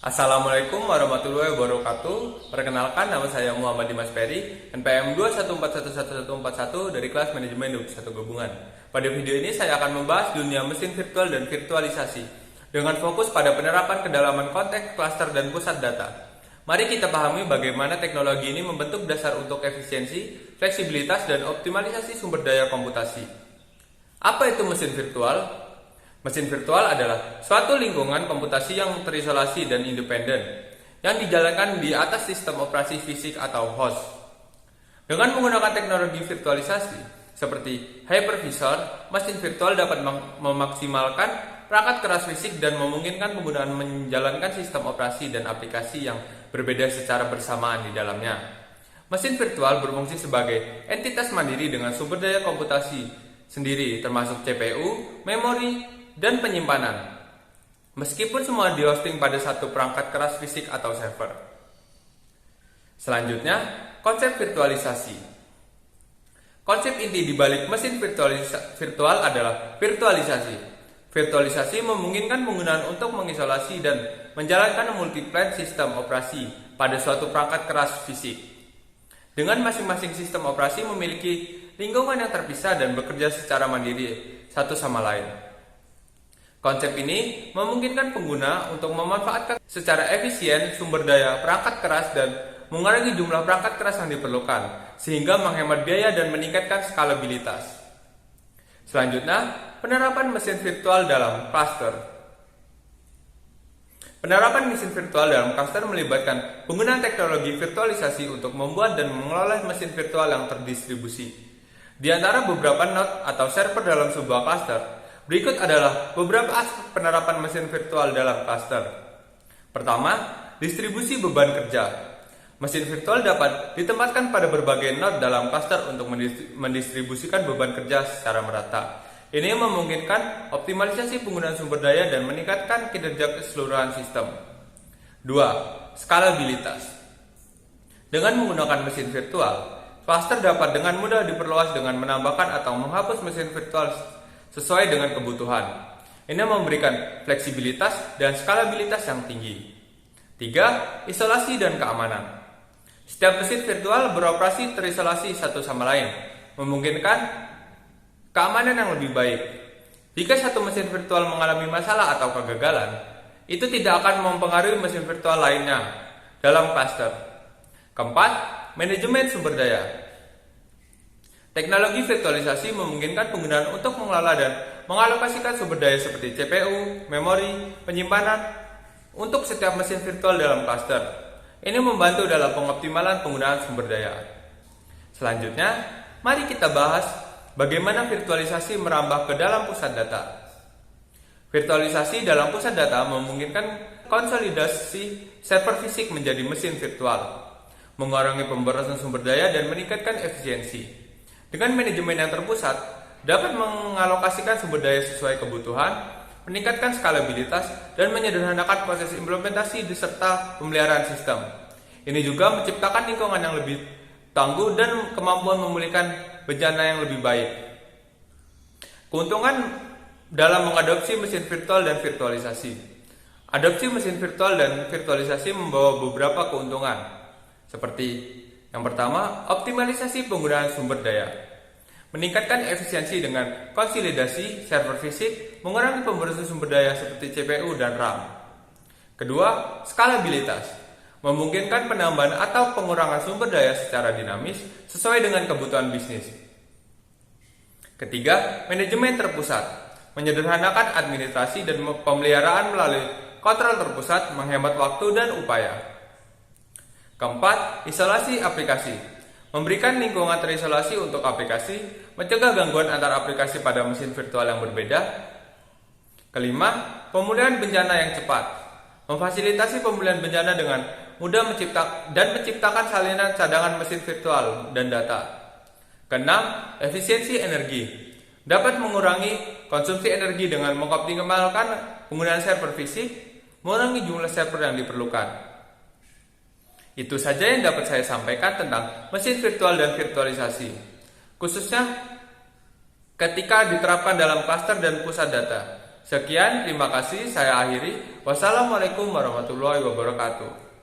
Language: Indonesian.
Assalamualaikum warahmatullahi wabarakatuh. Perkenalkan, nama saya Muhammad Dimas Peri, NPM 214111141 dari kelas Manajemen 21 Gabungan. Pada video ini saya akan membahas dunia mesin virtual dan virtualisasi dengan fokus pada penerapan kedalaman konteks, klaster, dan pusat data. Mari kita pahami bagaimana teknologi ini membentuk dasar untuk efisiensi, fleksibilitas, dan optimalisasi sumber daya komputasi. Apa itu mesin virtual? Mesin virtual adalah suatu lingkungan komputasi yang terisolasi dan independen yang dijalankan di atas sistem operasi fisik atau host. Dengan menggunakan teknologi virtualisasi seperti hypervisor, mesin virtual dapat memaksimalkan perangkat keras fisik dan memungkinkan penggunaan menjalankan sistem operasi dan aplikasi yang berbeda secara bersamaan di dalamnya. Mesin virtual berfungsi sebagai entitas mandiri dengan sumber daya komputasi sendiri termasuk CPU, memori, dan penyimpanan, meskipun semua dihosting pada satu perangkat keras fisik atau server. Selanjutnya, konsep virtualisasi. Konsep inti di balik mesin virtual adalah virtualisasi. Virtualisasi memungkinkan penggunaan untuk mengisolasi dan menjalankan multi-plane sistem operasi pada suatu perangkat keras fisik. Dengan masing-masing sistem operasi memiliki lingkungan yang terpisah dan bekerja secara mandiri satu sama lain. Konsep ini memungkinkan pengguna untuk memanfaatkan secara efisien sumber daya perangkat keras dan mengurangi jumlah perangkat keras yang diperlukan, sehingga menghemat biaya dan meningkatkan skalabilitas. Selanjutnya, penerapan mesin virtual dalam cluster. Penerapan mesin virtual dalam cluster melibatkan penggunaan teknologi virtualisasi untuk membuat dan mengelola mesin virtual yang terdistribusi. Di antara beberapa node atau server dalam sebuah cluster, berikut adalah beberapa aspek penerapan mesin virtual dalam cluster. Pertama, distribusi beban kerja. Mesin virtual dapat ditempatkan pada berbagai node dalam cluster untuk mendistribusikan beban kerja secara merata. Ini memungkinkan optimalisasi penggunaan sumber daya dan meningkatkan kinerja keseluruhan sistem. 2. Skalabilitas. Dengan menggunakan mesin virtual, cluster dapat dengan mudah diperluas dengan menambahkan atau menghapus mesin virtual sesuai dengan kebutuhan. Ini memberikan fleksibilitas dan skalabilitas yang tinggi. 3. Isolasi dan keamanan. Setiap mesin virtual beroperasi terisolasi satu sama lain, memungkinkan keamanan yang lebih baik. Jika satu mesin virtual mengalami masalah atau kegagalan, itu tidak akan mempengaruhi mesin virtual lainnya dalam cluster. Keempat, manajemen sumber daya. Teknologi virtualisasi memungkinkan penggunaan untuk mengelola dan mengalokasikan sumber daya seperti CPU, memori, penyimpanan untuk setiap mesin virtual dalam cluster. Ini membantu dalam pengoptimalan penggunaan sumber daya. Selanjutnya, mari kita bahas bagaimana virtualisasi merambah ke dalam pusat data. Virtualisasi dalam pusat data memungkinkan konsolidasi server fisik menjadi mesin virtual, mengurangi pemborosan sumber daya dan meningkatkan efisiensi. Dengan manajemen yang terpusat, dapat mengalokasikan sumber daya sesuai kebutuhan, meningkatkan skalabilitas, dan menyederhanakan proses implementasi beserta pemeliharaan sistem. Ini juga menciptakan lingkungan yang lebih tangguh dan kemampuan memulihkan bencana yang lebih baik. Keuntungan dalam mengadopsi mesin virtual dan virtualisasi. Adopsi mesin virtual dan virtualisasi membawa beberapa keuntungan, seperti yang pertama, optimalisasi penggunaan sumber daya. Meningkatkan efisiensi dengan konsolidasi server fisik, mengurangi pemborosan sumber daya seperti CPU dan RAM. Kedua, skalabilitas. Memungkinkan penambahan atau pengurangan sumber daya secara dinamis sesuai dengan kebutuhan bisnis. Ketiga, manajemen terpusat. Menyederhanakan administrasi dan pemeliharaan melalui kontrol terpusat, menghemat waktu dan upaya. Keempat, isolasi aplikasi. Memberikan lingkungan terisolasi untuk aplikasi, mencegah gangguan antar aplikasi pada mesin virtual yang berbeda. Kelima, pemulihan bencana yang cepat. Memfasilitasi pemulihan bencana dengan mudah menciptakan salinan cadangan mesin virtual dan data. Keenam, efisiensi energi. Dapat mengurangi konsumsi energi dengan mengoptimalkan penggunaan server fisik, mengurangi jumlah server yang diperlukan. Itu saja yang dapat saya sampaikan tentang mesin virtual dan virtualisasi, khususnya ketika diterapkan dalam cluster dan pusat data. Sekian, terima kasih. Saya akhiri. Wassalamualaikum warahmatullahi wabarakatuh.